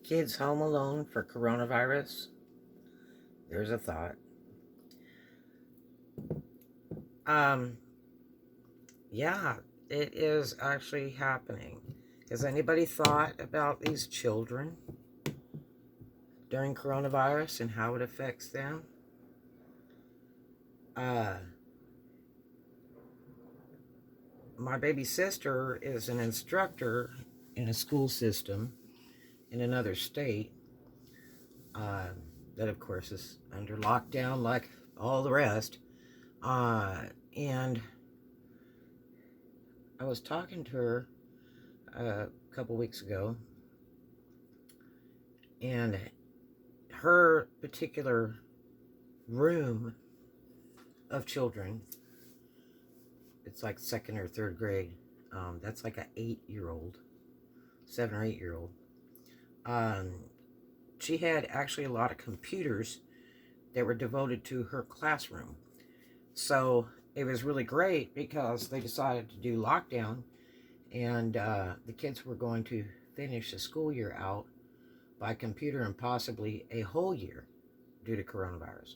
Kids home alone for coronavirus? There's a thought. Um, yeah, it is actually happening. Has anybody thought about these children during coronavirus and how it affects them? Uh, my baby sister is an instructor in a school system in another state uh, that, of course, is under lockdown like all the rest. And I was talking to her a couple weeks ago, and her particular room of children, it's like second or third grade. That's like a 8-year-old, 7 or 8-year-old. Um, she had actually a lot of computers that were devoted to her classroom. So it was really great because they decided to do lockdown, and the kids were going to finish the school year out by computer and possibly a whole year due to coronavirus.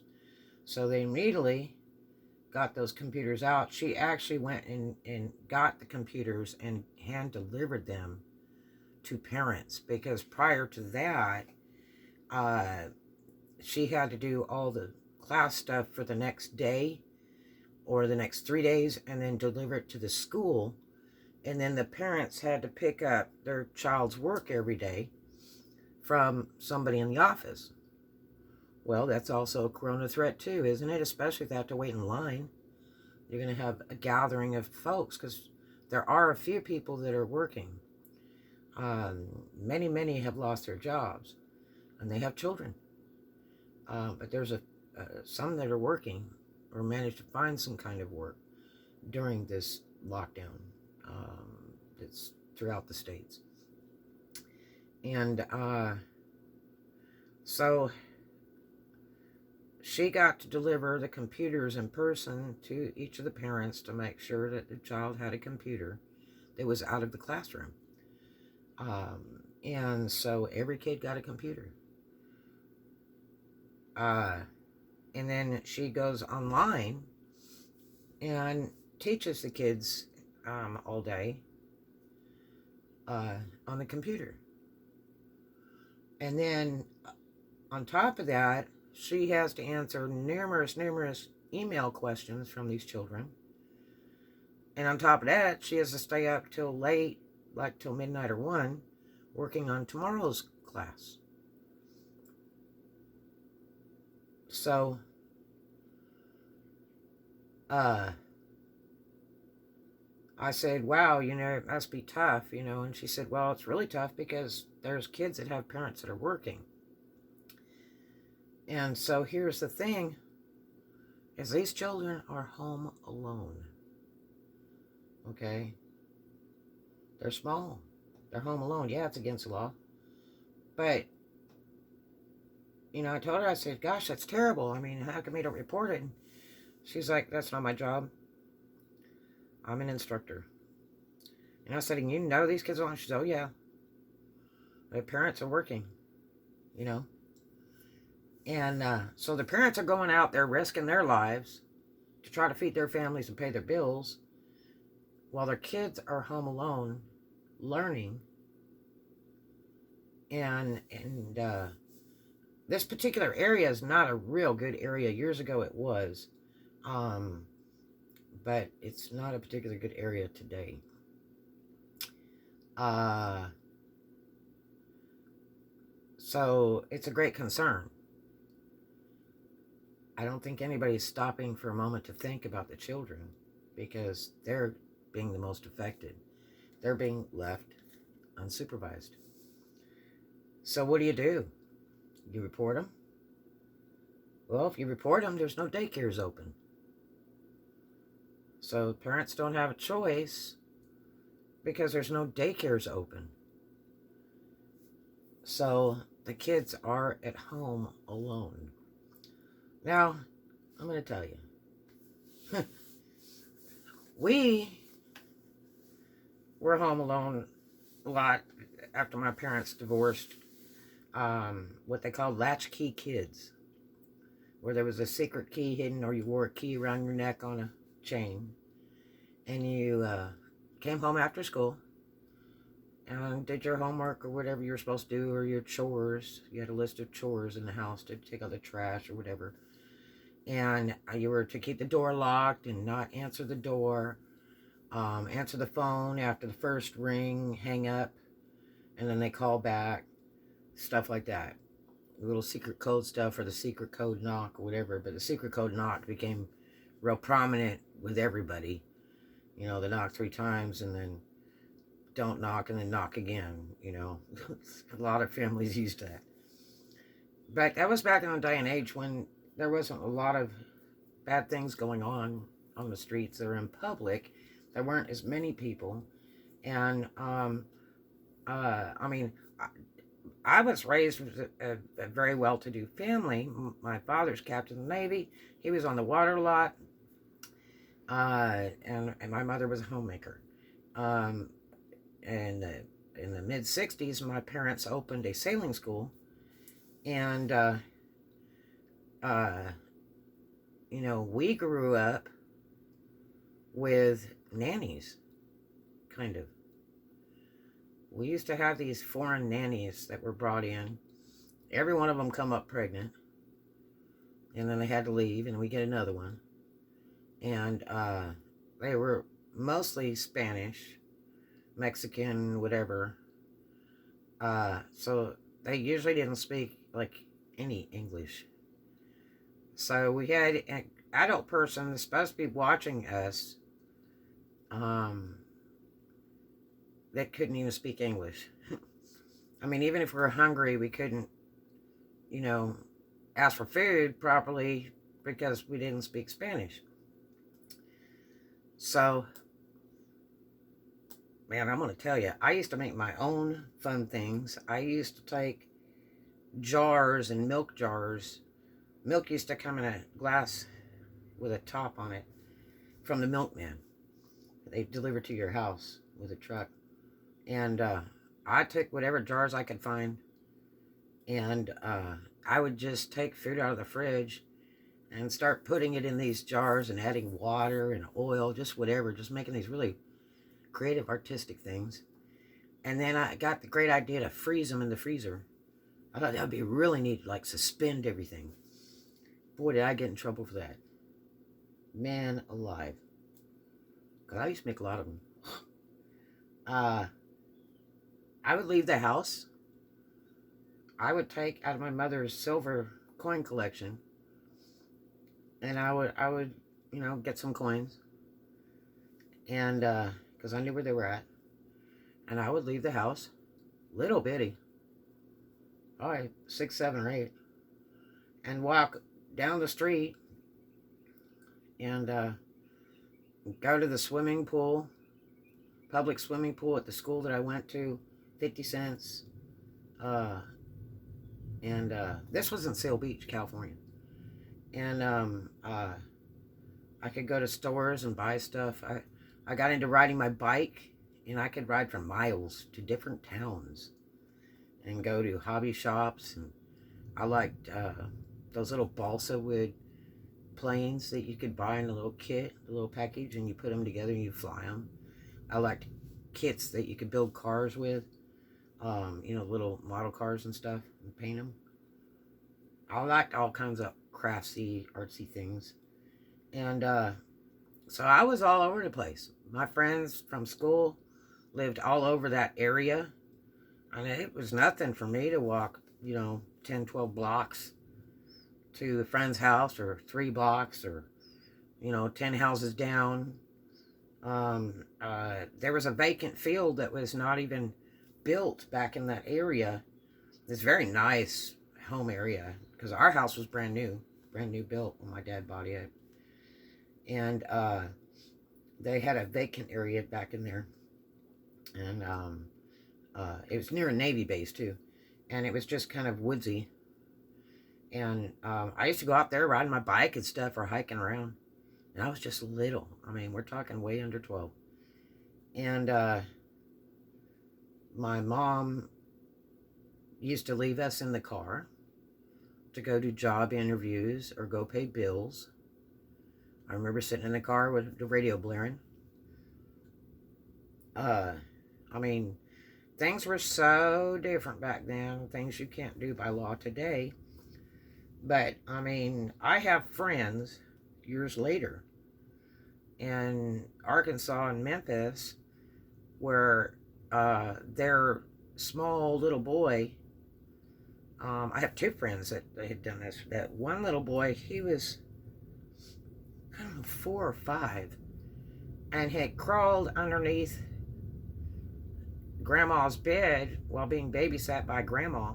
So they immediately got those computers out. She actually went and got the computers and hand delivered them to parents, because prior to that, she had to do all the class stuff for the next day or the next 3 days and then deliver it to the school. And then the parents had to pick up their child's work every day from somebody in the office. Well, that's also a corona threat too, isn't it? Especially if they have to wait in line. You're going to have a gathering of folks, because there are a few people that are working. Many have lost their jobs, and they have children. But there's some that are working or managed to find some kind of work during this lockdown that's throughout the states. And so she got to deliver the computers in person to each of the parents to make sure that the child had a computer that was out of the classroom. And so every kid got a computer. And then she goes online and teaches the kids all day on the computer. And then on top of that, she has to answer numerous email questions from these children. And on top of that, she has to stay up till late, like till midnight or 1, working on tomorrow's class. So, I said, wow, it must be tough, and she said, well, it's really tough because there's kids that have parents that are working. And so here's the thing, is these children are home alone. Okay? They're small. They're home alone. Yeah, it's against the law. But, I told her, I said, gosh, that's terrible. I mean, how come you don't report it? And she's like, that's not my job. I'm an instructor. And I said, and you know these kids are on? She said, oh, yeah. Their parents are working, And so the parents are going out there risking their lives to try to feed their families and pay their bills while their kids are home alone learning. And this particular area is not a real good area. Years ago it was. But it's not a particularly good area today. So it's a great concern. I don't think anybody's stopping for a moment to think about the children, because they're being the most affected. They're being left unsupervised. So what do? You report them? Well, if you report them, there's no daycares open. So parents don't have a choice because there's no daycares open. So the kids are at home alone. Now, I'm going to tell you. We were home alone a lot after my parents divorced. what they called latchkey kids, where there was a secret key hidden, or you wore a key around your neck on a chain, and you came home after school and did your homework or whatever you were supposed to do, or your chores. You had a list of chores in the house to take out the trash or whatever. And you were to keep the door locked and not answer the door, answer the phone after the first ring, hang up, and then they call back, stuff like that. The little secret code stuff, or the secret code knock or whatever. But the secret code knock became real prominent with everybody. You know, the knock 3 times and then don't knock and then knock again, you know. A lot of families used that. But that was back in the day and age when there wasn't a lot of bad things going on the streets or in public. There weren't as many people. And, I mean, I was raised with a very well-to-do family. My father's captain of the Navy. He was on the water a lot. And my mother was a homemaker. In the mid-60s, my parents opened a sailing school. And, you know, we grew up with nannies, kind of. We used to have these foreign nannies that were brought in. Every one of them come up pregnant. And then they had to leave, and we get another one. And they were mostly Spanish, Mexican, whatever. So they usually didn't speak, like, any English. So we had an adult person that's supposed to be watching us that couldn't even speak English. I mean, even if we were hungry, we couldn't, you know, ask for food properly because we didn't speak Spanish. So, man, I'm going to tell you, I used to make my own fun things. I used to take jars and milk jars. Milk used to come in a glass with a top on it from the milkman. They delivered to your house with a truck. And I took whatever jars I could find, and I would just take food out of the fridge and start putting it in these jars and adding water and oil, just whatever, just making these really creative, artistic things. And then I got the great idea to freeze them in the freezer. I thought that would be really neat, like suspend everything. Boy, did I get in trouble for that. Man alive. Because I used to make a lot of them. I would leave the house. I would take out of my mother's silver coin collection, and I would, you know, get some coins, and because I knew where they were at, and I would leave the house, little bitty, all right, 6, 7, or 8, and walk down the street, and go to the swimming pool, public swimming pool at the school that I went to, 50 cents. And this was in Seal Beach, California. And I could go to stores and buy stuff. I got into riding my bike, and I could ride for miles to different towns and go to hobby shops. And I liked those little balsa wood planes that you could buy in a little kit, a little package, and you put them together and you fly them. I liked kits that you could build cars with, you know, little model cars and stuff, and paint them. I liked all kinds of craftsy, artsy things. And so I was all over the place. My friends from school lived all over that area. And it was nothing for me to walk, you know, 10, 12 blocks to a friend's house, or 3 blocks, or, you know, 10 houses down. There was a vacant field that was not even built back in that area. This very nice home area, because our house was brand new built when my dad bought it. And they had a vacant area back in there, and it was near a Navy base too, and it was just kind of woodsy. And I used to go out there riding my bike and stuff, or hiking around. And I was just little. I mean, we're talking way under 12. And my mom used to leave us in the car to go do job interviews or go pay bills. I remember sitting in the car with the radio blaring. I mean, things were so different back then, things you can't do by law today. But, I mean, I have friends years later in Arkansas and Memphis where their small little boy, I have two friends that had done this. That one little boy, he was, I don't know, 4 or 5, and had crawled underneath Grandma's bed while being babysat by Grandma,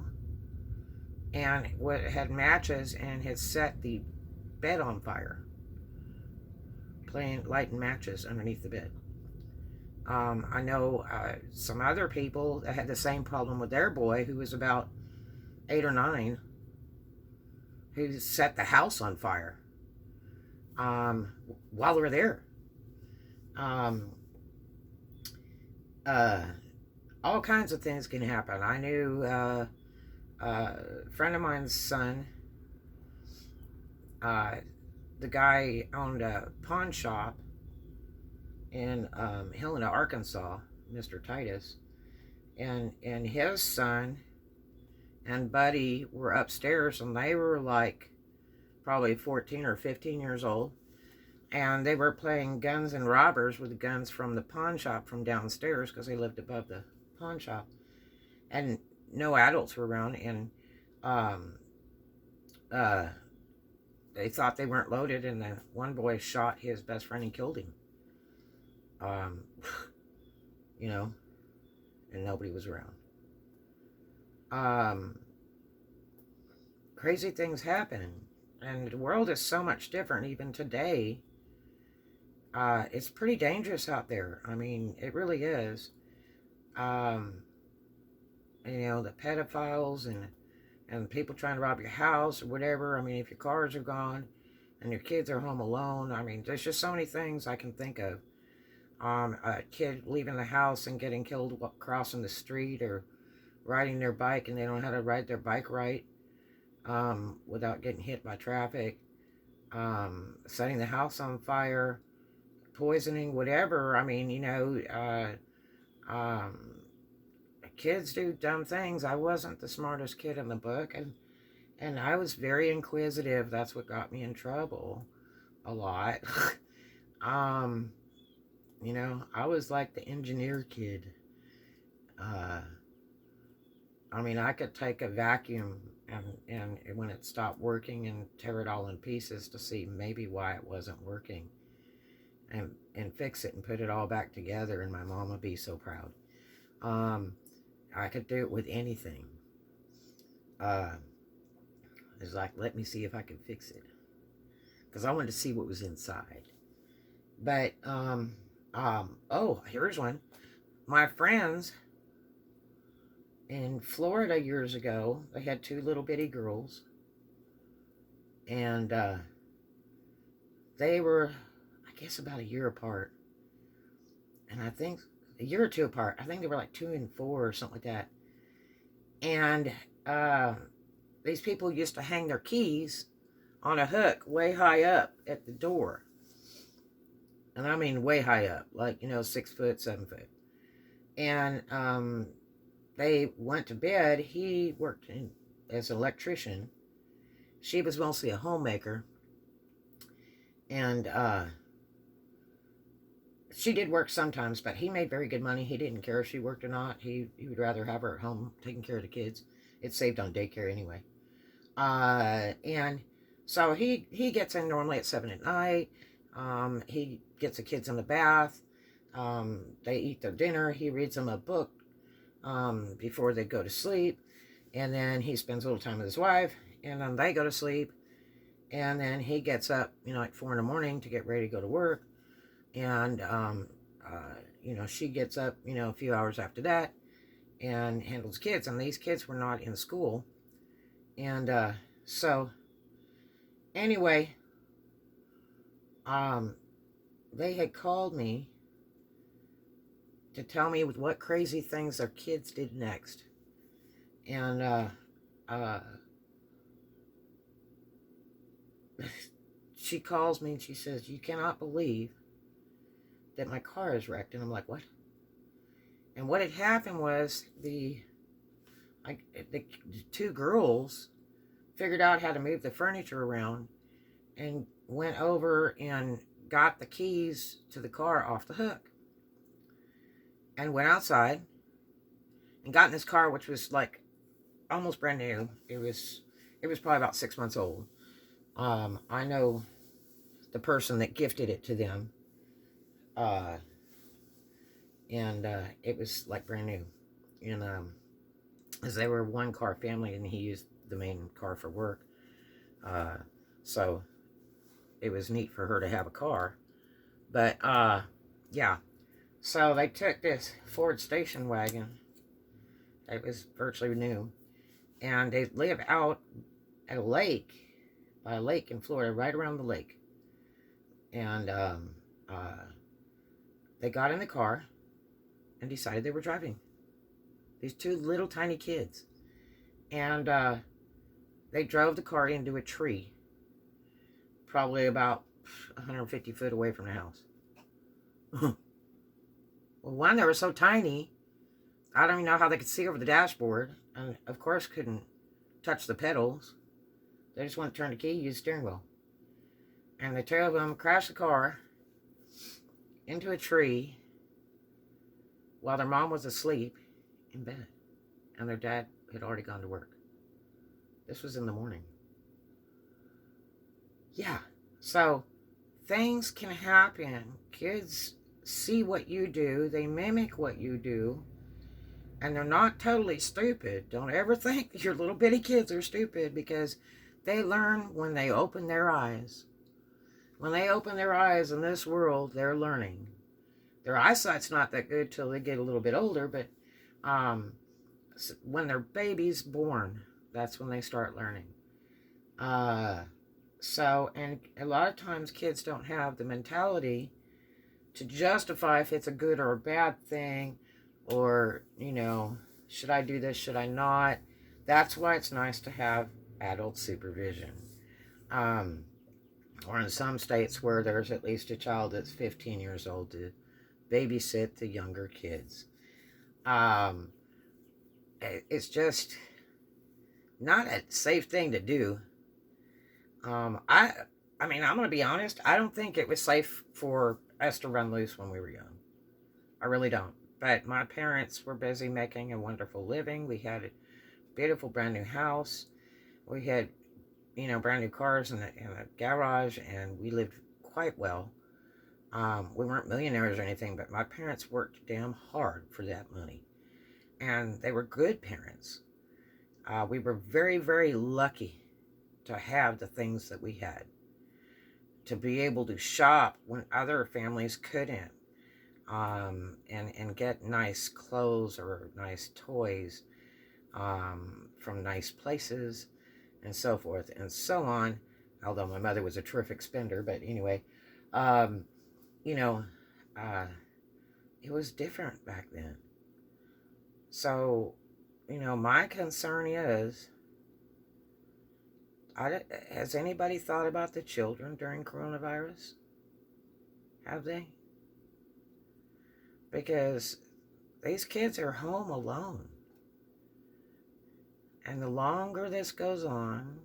and had matches and had set the bed on fire, lighting matches underneath the bed. I know some other people that had the same problem with their boy, who was about 8 or 9, who set the house on fire while we're there. All kinds of things can happen. I knew a friend of mine's son, the guy owned a pawn shop in Helena, Arkansas, Mr. Titus, and his son and Buddy were upstairs, and they were like probably 14 or 15 years old, and they were playing guns and robbers with the guns from the pawn shop from downstairs, because they lived above the pawn shop, and no adults were around, and they thought they weren't loaded, and the one boy shot his best friend and killed him. You know, and nobody was around. Crazy things happen, and the world is so much different even today. It's pretty dangerous out there. I mean, it really is. You know, the pedophiles and people trying to rob your house or whatever. I mean, if your cars are gone and your kids are home alone, I mean, there's just so many things I can think of. A kid leaving the house and getting killed crossing the street, or riding their bike and they don't know how to ride their bike right without getting hit by traffic, setting the house on fire, poisoning, whatever. I mean, you know, kids do dumb things. I wasn't the smartest kid in the book, and I was very inquisitive. That's what got me in trouble a lot. You know, I was like the engineer kid. I mean, I could take a vacuum and when it stopped working and tear it all in pieces to see maybe why it wasn't working, and fix it and put it all back together, and my mom would be so proud. I could do it with anything. It's like, let me see if I can fix it, because I wanted to see what was inside. But oh, here's one. My friends in Florida years ago, they had 2 little bitty girls, and they were, I guess, about a year apart, and I think a year or 2 apart. I think they were like 2 and 4 or something like that. And these people used to hang their keys on a hook way high up at the door. And I mean way high up, like, you know, 6 foot, 7 foot. And they went to bed. He worked as an electrician. She was mostly a homemaker. And she did work sometimes, but he made very good money. He didn't care if she worked or not. He would rather have her at home taking care of the kids. It saved on daycare anyway. And so he gets in normally at 7 at night. He gets the kids in the bath. They eat their dinner. He reads them a book before they go to sleep. And then he spends a little time with his wife. And then they go to sleep. And then he gets up, you know, like 4 in the morning to get ready to go to work. And, you know, she gets up, you know, a few hours after that and handles kids. And these kids were not in school. And so, anyway, they had called me to tell me what crazy things their kids did next. And uh, she calls me and she says, "You cannot believe that my car is wrecked." And I'm like, "What?" And what had happened was the two girls figured out how to move the furniture around and went over and got the keys to the car off the hook and went outside and got in this car, which was like almost brand new. It was probably about 6 months old. I know the person that gifted it to them, uh, and it was like brand new. And as they were a one car family, and he used the main car for work, uh, so it was neat for her to have a car. But yeah, so they took this Ford station wagon. It was virtually new, and they live out at a lake, by a lake in Florida, right around the lake. And they got in the car and decided they were driving. These two little tiny kids. And they drove the car into a tree, probably about 150 foot away from the house. Well, one, they were so tiny, I don't even know how they could see over the dashboard. And of course, couldn't touch the pedals. They just want to turn the key, use the steering wheel. And the two of them crashed the car into a tree while their mom was asleep in bed. And their dad had already gone to work. This was in the morning. Yeah. So things can happen. Kids see what you do. They mimic what you do. And they're not totally stupid. Don't ever think your little bitty kids are stupid, because they learn when they open their eyes. When they open their eyes in this world, they're learning. Their eyesight's not that good till they get a little bit older, but when they're babies born, that's when they start learning. So, and a lot of times kids don't have the mentality to justify if it's a good or a bad thing, or, should I do this, should I not? That's why it's nice to have adult supervision. Or in some states where there's at least a child that's 15 years old to babysit the younger kids. It's just not a safe thing to do. I mean, I'm going to be honest. I don't think it was safe for us to run loose when we were young. I really don't. But my parents were busy making a wonderful living. We had a beautiful brand new house. We had, brand new cars in a garage, and we lived quite well. We weren't millionaires or anything, but my parents worked damn hard for that money. And they were good parents. We were very, very lucky to have the things that we had, to be able to shop when other families couldn't, and get nice clothes or nice toys from nice places, and so forth and so on. Although my mother was a terrific spender, but anyway, it was different back then. So, my concern is, has anybody thought about the children during coronavirus? Have they? Because these kids are home alone. And the longer this goes on,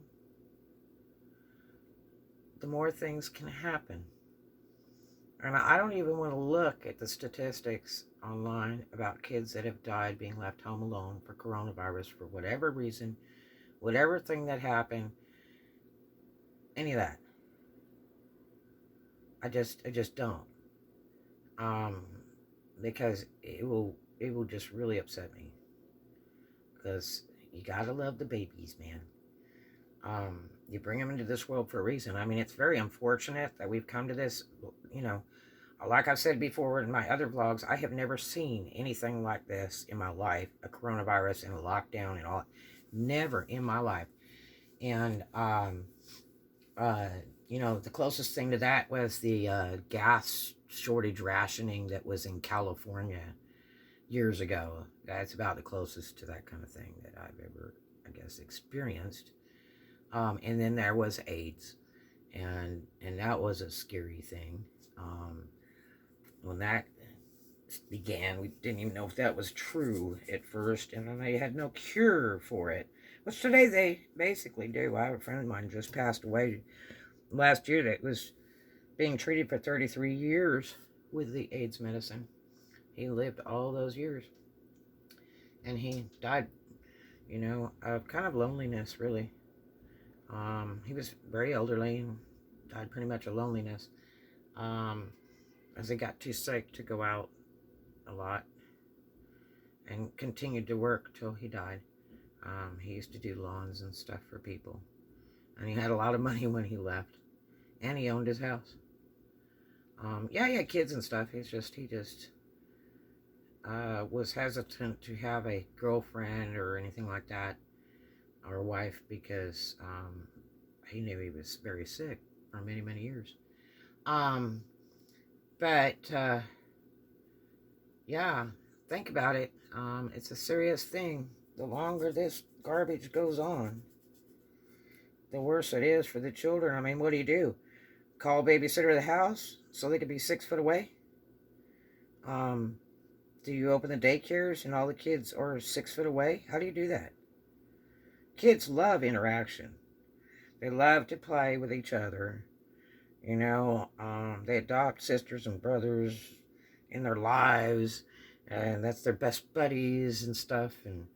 the more things can happen. And I don't even want to look at the statistics online about kids that have died being left home alone for coronavirus for whatever reason, whatever thing that happened, any of that. I just don't. Because it will just really upset me. Because you gotta love the babies, man. You bring them into this world for a reason. I mean, it's very unfortunate that we've come to this, like I've said before in my other vlogs, I have never seen anything like this in my life, a coronavirus and a lockdown and all. Never in my life. And, the closest thing to that was the gas shortage rationing that was in California. years ago. That's about the closest to that kind of thing that I've ever, I guess, experienced. And then there was AIDS, and that was a scary thing. When that began, we didn't even know if that was true at first, and then they had no cure for it, which today they basically do. I have a friend of mine just passed away last year that was being treated for 33 years with the AIDS medicine. He lived all those years, and he died, of kind of loneliness, really. He was very elderly and died pretty much of loneliness, as he got too sick to go out a lot, and continued to work till he died. He used to do lawns and stuff for people, and he had a lot of money when he left, and he owned his house. Yeah, he had kids and stuff. He just was hesitant to have a girlfriend or anything like that, or a wife, because he knew he was very sick for many, many years. But yeah, think about it. It's a serious thing. The longer this garbage goes on, the worse it is for the children. I mean, what do? Call a babysitter to the house so they could be 6 foot away? Do you open the daycares and all the kids are 6 foot away? How do you do that? Kids love interaction. They love to play with each other. They adopt sisters and brothers in their lives, and that's their best buddies and stuff, and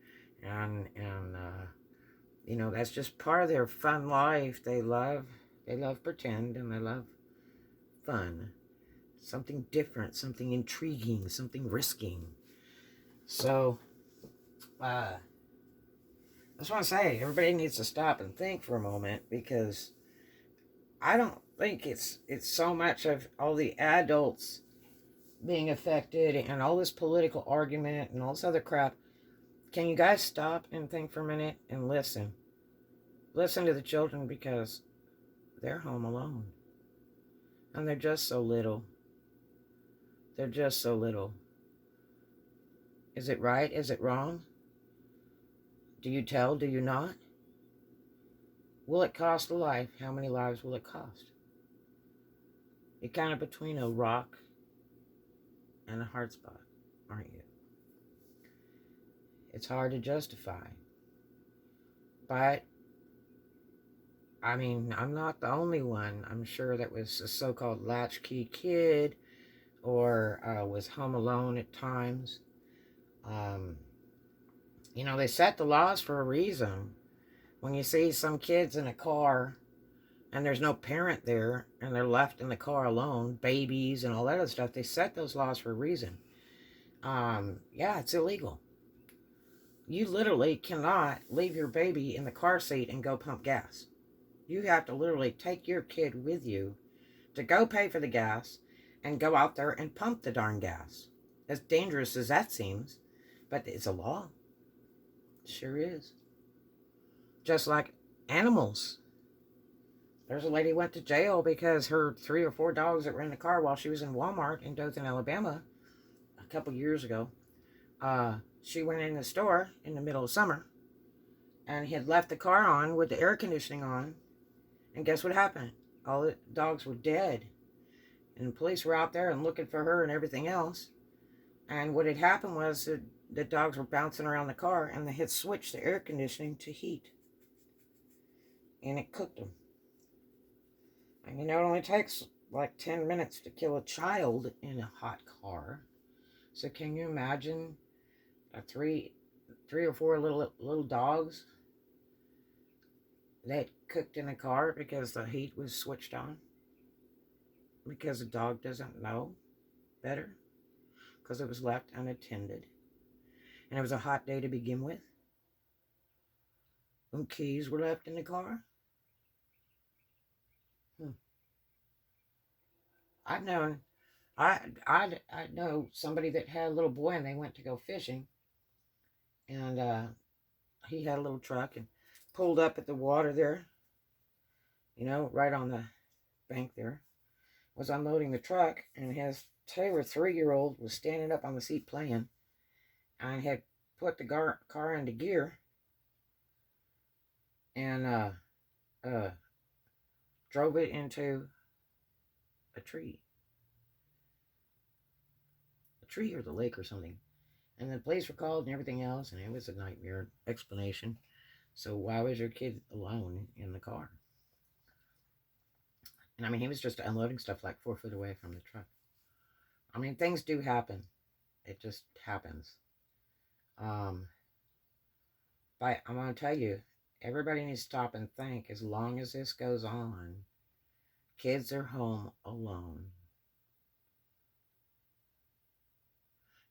that's just part of their fun life. They love pretend, and they love fun, something different, something intriguing, something risking. So I just want to say, everybody needs to stop and think for a moment, because I don't think it's so much of all the adults being affected and all this political argument and all this other crap. Can you guys stop and think for a minute and listen? Listen to the children, because they're home alone. And they're just so little. They're just so little. Is it right? Is it wrong? Do you tell? Do you not? Will it cost a life? How many lives will it cost? You're kind of between a rock and a hard spot, aren't you? It's hard to justify. But, I mean, I'm not the only one. I'm sure that was a so-called latchkey kid, or was home alone at times. They set the laws for a reason. When you see some kids in a car and there's no parent there and they're left in the car alone, babies and all that other stuff, they set those laws for a reason. Yeah, it's illegal. You literally cannot leave your baby in the car seat and go pump gas. You have to literally take your kid with you to go pay for the gas and go out there and pump the darn gas. As dangerous as that seems, but it's a law. It sure is. Just like animals. There's a lady who went to jail because her 3 or 4 dogs that were in the car while she was in Walmart in Dothan, Alabama, a couple years ago. She went in the store in the middle of summer and had left the car on with the air conditioning on. And guess what happened? All the dogs were dead. And the police were out there and looking for her and everything else. And what had happened was the dogs were bouncing around the car, and they had switched the air conditioning to heat. And it cooked them. And it only takes like 10 minutes to kill a child in a hot car. So can you imagine three or four little dogs that cooked in a car because the heat was switched on? Because the dog doesn't know better? Because it was left unattended. And it was a hot day to begin with. And keys were left in the car. I know somebody that had a little boy, and they went to go fishing. And he had a little truck and pulled up at the water there, right on the bank there. Was unloading the truck, and his 2 or 3 year old was standing up on the seat playing. I had put the car into gear and uh, drove it into a tree or the lake or something. And the police were called and everything else, and it was a nightmare explanation. So why was your kid alone in the car? And I mean, he was just unloading stuff like 4 foot away from the truck. I mean, things do happen. It just happens. But I'm going to tell you, everybody needs to stop and think, as long as this goes on, kids are home alone.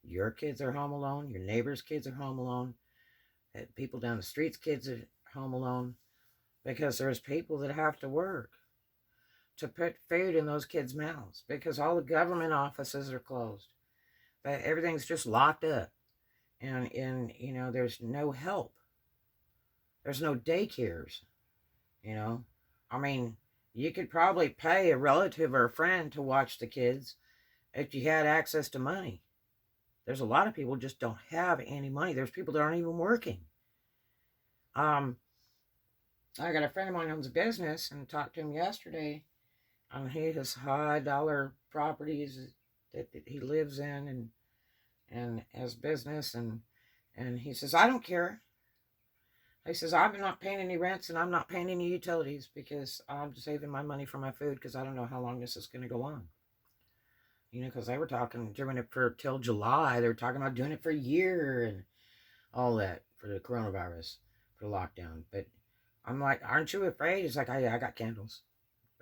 Your kids are home alone. Your neighbor's kids are home alone. People down the street's kids are home alone. Because there's people that have to work to put food in those kids' mouths. Because all the government offices are closed. But everything's just locked up. And you know, there's no help. There's no daycares. You know, I mean, you could probably pay a relative or a friend to watch the kids if you had access to money. There's a lot of people just don't have any money. There's people that aren't even working. I got a friend of mine who owns a business and talked to him yesterday. He has high dollar properties that he lives in and has business and he says, I don't care. He says, I'm not paying any rents and I'm not paying any utilities because I'm saving my money for my food because I don't know how long this is going to go on. You know, because they were doing it for till July. They were talking about doing it for a year and all that for the coronavirus, for the lockdown. But I'm like, aren't you afraid? He's like, I got candles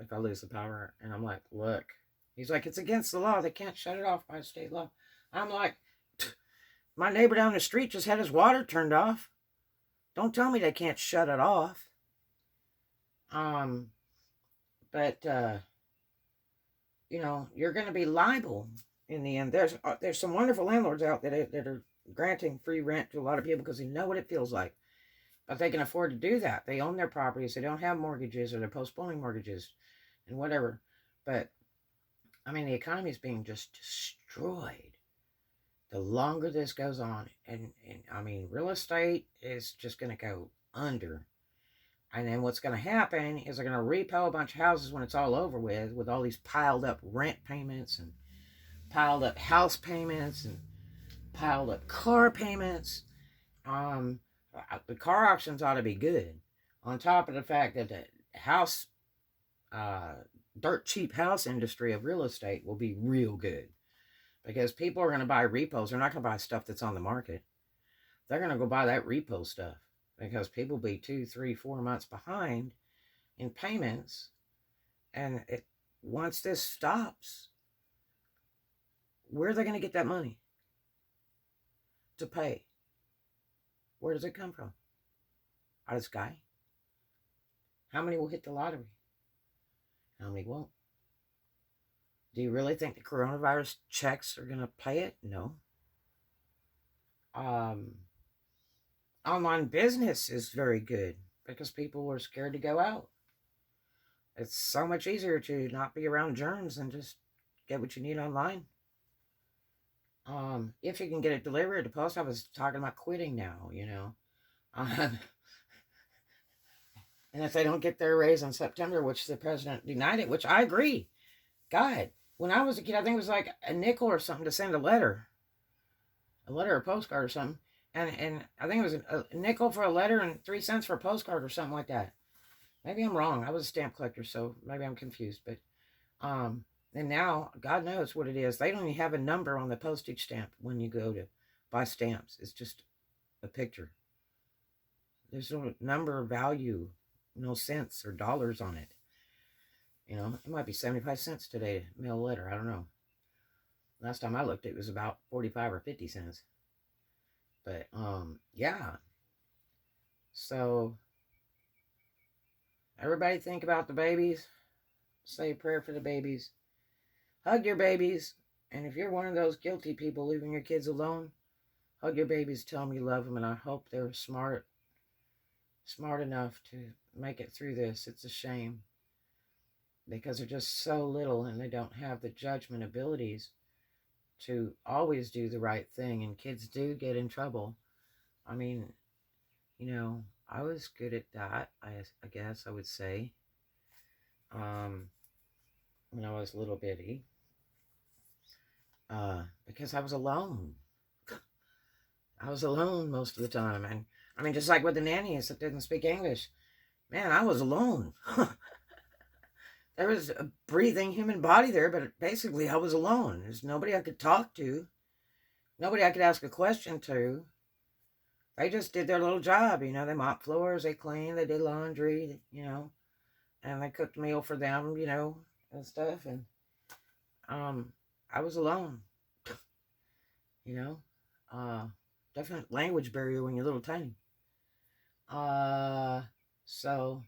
if I lose the power. And I'm like, look. He's like, it's against the law. They can't shut it off by state law. I'm like, my neighbor down the street just had his water turned off. Don't tell me they can't shut it off. But you know, you're going to be liable in the end. There's some wonderful landlords out there that are granting free rent to a lot of people because they know what it feels like. But they can afford to do that. They own their properties. They don't have mortgages or they're postponing mortgages and whatever. But, I mean, the economy is being just destroyed. The longer this goes on, and I mean, real estate is just going to go under. And then what's going to happen is they're going to repo a bunch of houses when it's all over with all these piled up rent payments and piled up house payments and piled up car payments. The car auctions ought to be good. On top of the fact that the house, dirt cheap house industry of real estate will be real good. Because people are going to buy repos. They're not going to buy stuff that's on the market. They're going to go buy that repo stuff. Because people will be 2, 3, 4 months behind in payments. And once this stops, where are they going to get that money to pay? Where does it come from? Out of the sky? How many will hit the lottery? How many won't? Do you really think the coronavirus checks are going to pay it? No. Online business is very good because people are scared to go out. It's so much easier to not be around germs and just get what you need online. If you can get it delivered, the post office is talking about quitting now, you know. And if they don't get their raise in September, which the president denied it, which I agree. God, when I was a kid, I think it was like a nickel or something to send a letter or postcard or something. And I think it was a nickel for a letter and 3 cents for a postcard or something like that. Maybe I'm wrong. I was a stamp collector, so maybe I'm confused. But and now, God knows what it is. They don't even have a number on the postage stamp when you go to buy stamps. It's just a picture. There's no number or value, no cents or dollars on it. You know, it might be 75 cents today to mail a letter. I don't know. Last time I looked, it was about 45 or 50 cents. But, yeah. So, everybody think about the babies. Say a prayer for the babies. Hug your babies. And if you're one of those guilty people leaving your kids alone, hug your babies, tell them you love them. And I hope they're smart enough to make it through this. It's a shame. Because they're just so little and they don't have the judgment abilities to always do the right thing, and kids do get in trouble. I mean, I was good at that, I guess I would say, um, when I was little bitty, because I was alone. I was alone most of the time. And I mean, just like with the nannies that didn't speak English, man, I was alone. There was a breathing human body there, but basically I was alone. There's nobody I could talk to, nobody I could ask a question to. They just did their little job, they mopped floors, they cleaned, they did laundry, and they cooked a meal for them, and stuff. And I was alone, you know. Uh, Definite language barrier when you're little tiny. So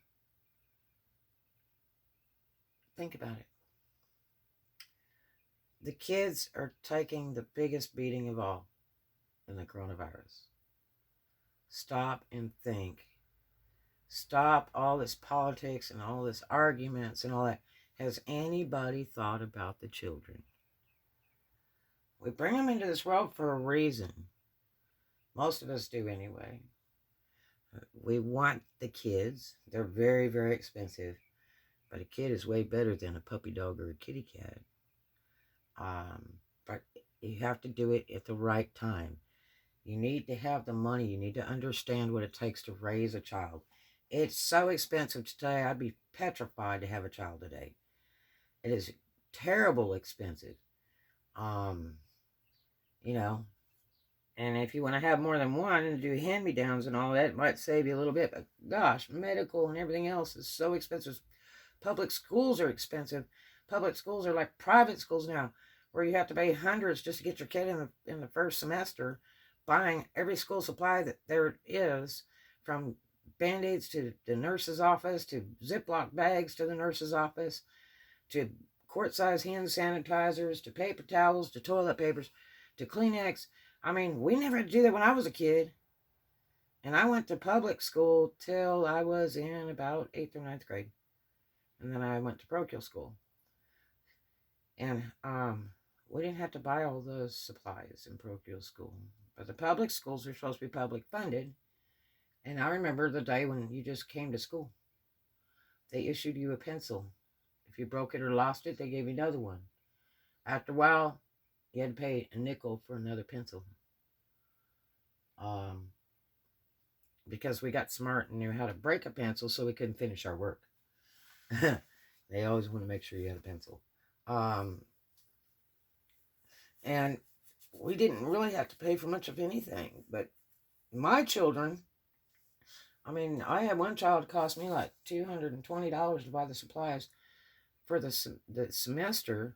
think about it. The kids are taking the biggest beating of all in the coronavirus. Stop and think. Stop all this politics and all this arguments and all that. Has anybody thought about the children? We bring them into this world for a reason. Most of us do anyway. We want the kids. They're very, very expensive. But a kid is way better than a puppy dog or a kitty cat. But you have to do it at the right time. You need to have the money. You need to understand what it takes to raise a child. It's so expensive today. I'd be petrified to have a child today. It is terrible expensive. And if you want to have more than one and do hand-me-downs and all that, it might save you a little bit. But gosh, medical and everything else is so expensive. Public schools are expensive. Public schools are like private schools now, where you have to pay hundreds just to get your kid in the first semester, buying every school supply that there is, from Band-Aids to the nurse's office, to Ziploc bags to the nurse's office, to quart-size hand sanitizers, to paper towels, to toilet papers, to Kleenex. I mean, we never had to do that when I was a kid. And I went to public school till I was in about 8th or 9th grade. And then I went to parochial school. And we didn't have to buy all those supplies in parochial school. But the public schools are supposed to be public funded. And I remember the day when you just came to school. They issued you a pencil. If you broke it or lost it, they gave you another one. After a while, you had to pay a nickel for another pencil. Because we got smart and knew how to break a pencil so we couldn't finish our work. They always want to make sure you had a pencil. And we didn't really have to pay for much of anything. But my children, I mean, I had one child cost me like $220 to buy the supplies for the semester.